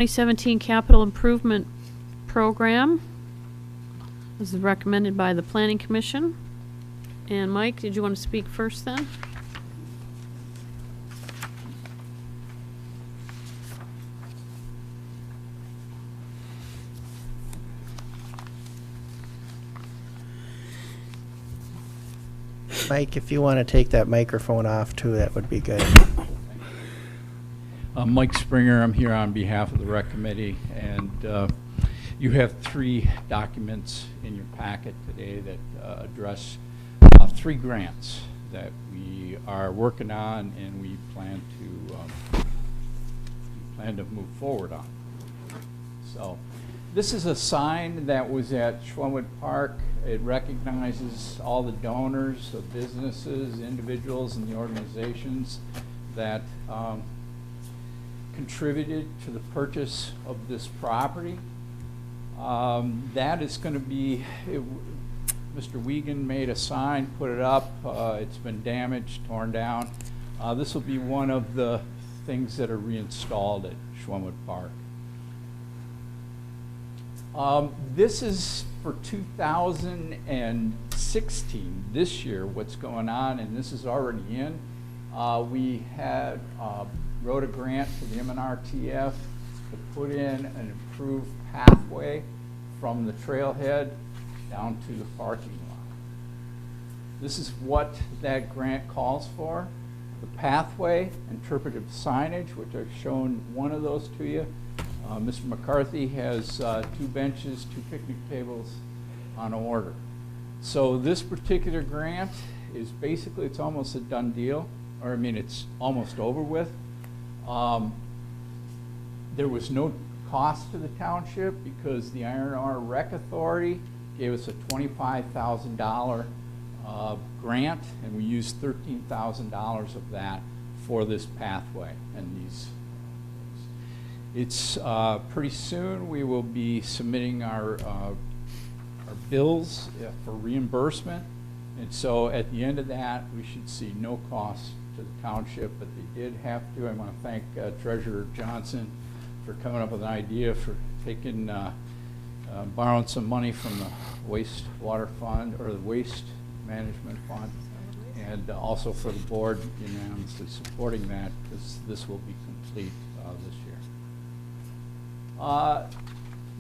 2017 Capital Improvement Program. This is recommended by the Planning Commission. And Mike, did you want to speak first then? Mike, if you want to take that microphone off too, that would be good. Mike Springer, I'm here on behalf of the rec committee, and you have 3 documents in your packet today that address 3 grants that we are working on and we plan to move forward on. So this is a sign that was at Schwemwood Park. It recognizes all the donors, the businesses, individuals, and the organizations that contributed to the purchase of this property. That is going to be, Mr. Wiegand made a sign, put it up. It's been damaged, torn down. This will be one of the things that are reinstalled at Schwemwood Park. This is for 2016, this year, what's going on, and this is already in. We had wrote a grant to the MNRTF to put in an improved pathway from the trailhead down to the parking lot. This is what that grant calls for. The pathway, interpretive signage, which I've shown one of those to you. Mr. McCarthy has 2 benches, 2 picnic tables on order. So this particular grant is basically, it's almost a done deal, or I mean, it's almost over with. There was no cost to the township because the Iron Ore Rec Authority gave us a $25,000 grant, and we used $13,000 of that for this pathway and these. It's pretty soon we will be submitting our bills for reimbursement, and so at the end of that we should see no cost to the township, but they did have to. I want to thank Treasurer Johnson for coming up with an idea for taking borrowing some money from the wastewater fund or the waste management fund, and also for the board unanimously supporting that, because this will be complete this year.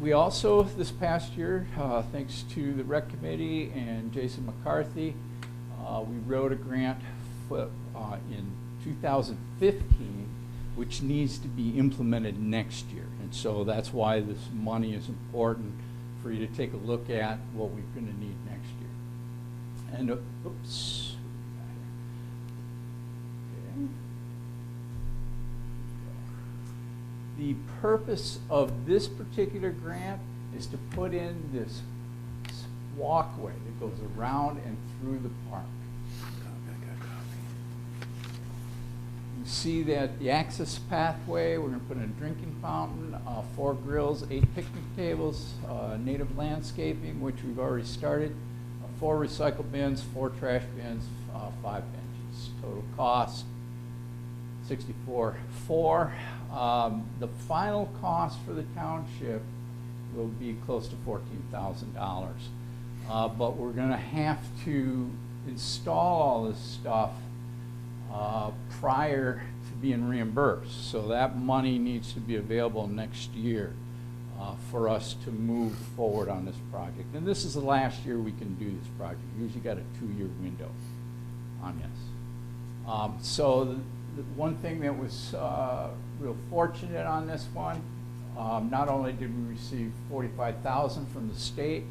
We also, this past year, thanks to the rec committee and Jason McCarthy, we wrote a grant in 2015, which needs to be implemented next year. And so that's why this money is important for you to take a look at what we're going to need next year. And, oops. Okay. The purpose of this particular grant is to put in this walkway that goes around and through the park. You see that the access pathway, we're going to put in a drinking fountain, 4 grills, 8 picnic tables, native landscaping, which we've already started, 4 recycle bins, 4 trash bins, 5 benches. Total cost $64,400. The final cost for the township will be close to $14,000. But we're going to have to install all this stuff prior to being reimbursed. So that money needs to be available next year for us to move forward on this project. And this is the last year we can do this project. We usually got a 2-year window on this. So the one thing that was real fortunate on this one, not only did we receive $45,000 from the state,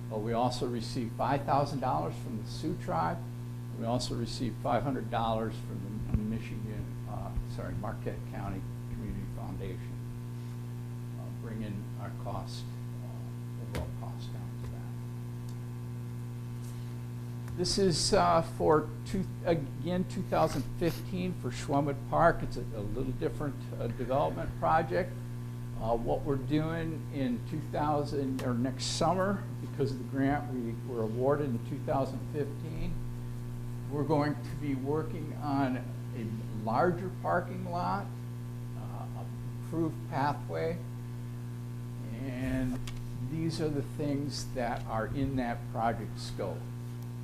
but we also received $5,000 from the Sioux tribe. We also received $500 from the Marquette County Community Foundation, bringing our cost, overall cost down to that. This is for, again, 2015 for Schwemwood Park. It's a little different development project. What we're doing in next summer, because of the grant we were awarded in 2015, we're going to be working on a larger parking lot, improved pathway, these are the things that are in that project scope.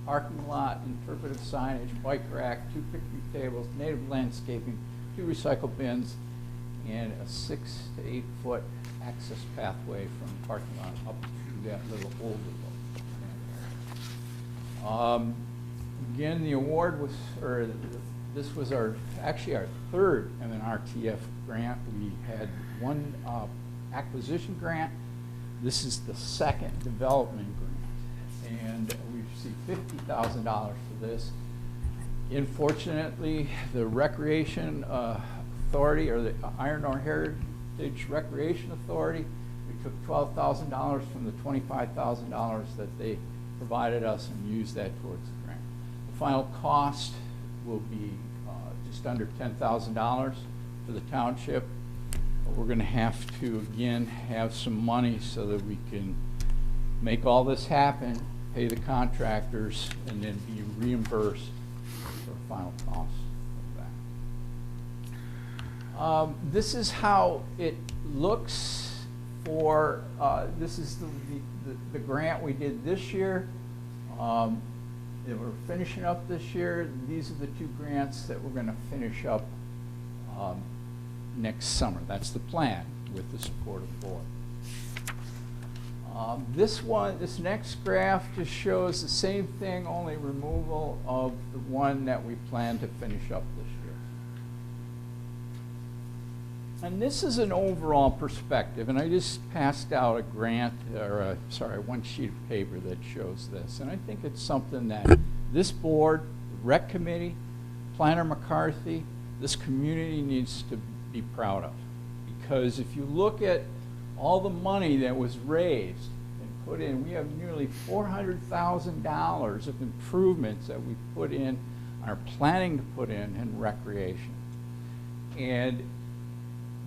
Parking lot, interpretive signage, bike rack, 2 picnic tables, native landscaping, 2 recycle bins, and a 6 to 8 foot access pathway from the parking lot up to that little older boat. Again, the award was, or this was actually our 3rd MNRTF grant. We had 1 acquisition grant. This is the 2nd development grant, and we received $50,000 for this. Unfortunately, the Recreation Authority, or the Iron Ore Heritage Recreation Authority, we took $12,000 from the $25,000 that they provided us and used that towards the grant. The final cost will be just under $10,000 for the township. But we're going to have to, again, have some money so that we can make all this happen, pay the contractors, and then be reimbursed for the final cost of that. This is how it looks for, this is the grant we did this year. That we're finishing up this year. These are the 2 grants that we're going to finish up next summer. That's the plan, with the support of the board. This next graph just shows the same thing, only removal of the one that we plan to finish up this year. And this is an overall perspective, and I just passed out a grant, or one sheet of paper that shows this. And I think it's something that this board, the rec committee, Planner McCarthy, this community needs to be proud of. Because if you look at all the money that was raised and put in, we have nearly $400,000 of improvements that we put in, are planning to put in recreation. And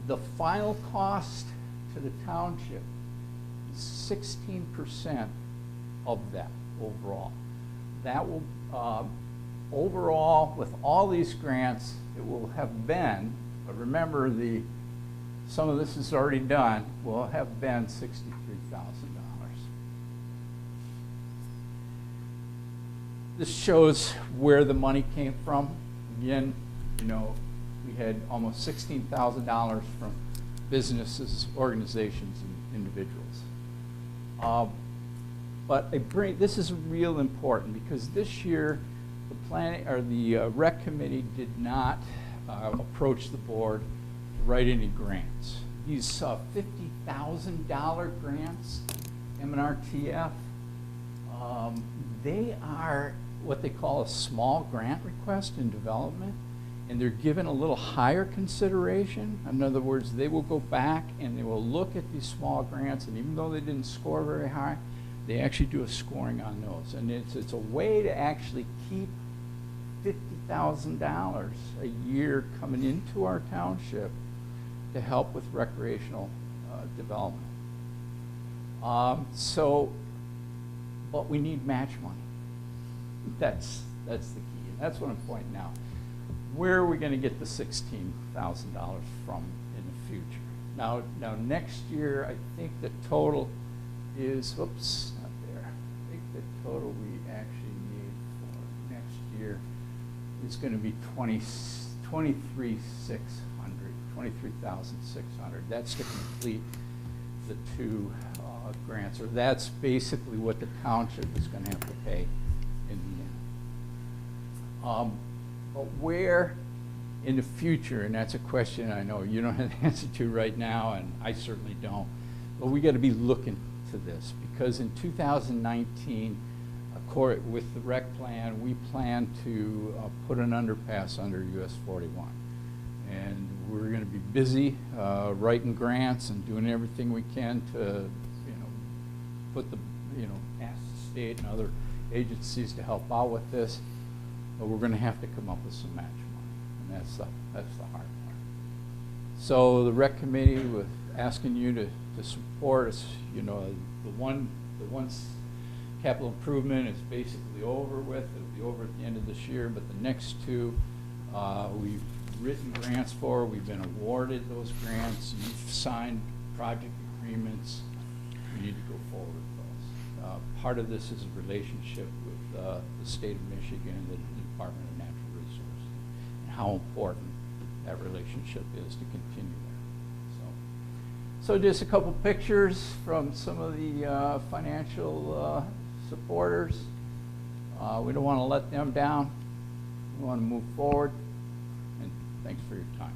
the final cost to the township is 16% of that overall. That will, overall, with all these grants, it will have been, but remember some of this is already done, will have been $63,000. This shows where the money came from. Again, you know, we had almost $16,000 from businesses, organizations, and individuals. But this is real important because this year the rec committee did not approach the board to write any grants. These $50,000 grants, MNRTF, they are what they call a small grant request in development, and they're given a little higher consideration. In other words, they will go back and they will look at these small grants, and even though they didn't score very high, they actually do a scoring on those. And it's a way to actually keep $50,000 a year coming into our township to help with recreational development. But we need match money. That's the key. And that's what I'm pointing out. Where are we going to get the $16,000 from in the future? Now next year, I think the total is, oops, not there. I think the total we actually need for next year is going to be $23,600. That's to complete the 2 grants, or that's basically what the township is going to have to pay in the end. But where in the future, and that's a question I know you don't have the answer to right now, and I certainly don't, but we got to be looking to this, because in 2019, with the rec plan, we plan to put an underpass under US 41. And we're going to be busy writing grants and doing everything we can to, ask the state and other agencies to help out with this. But we're going to have to come up with some match money, and that's the hard part. So the rec committee was asking you to support us. The one capital improvement is basically over with. It'll be over at the end of this year, but the next 2 we've written grants for. We've been awarded those grants. You've signed project agreements. we need to go forward with those. Part of this is a relationship with the state of Michigan and the Department of Natural Resources, and how important that relationship is to continue there. So just a couple pictures from some of the financial supporters. We don't want to let them down. We want to move forward, and thanks for your time.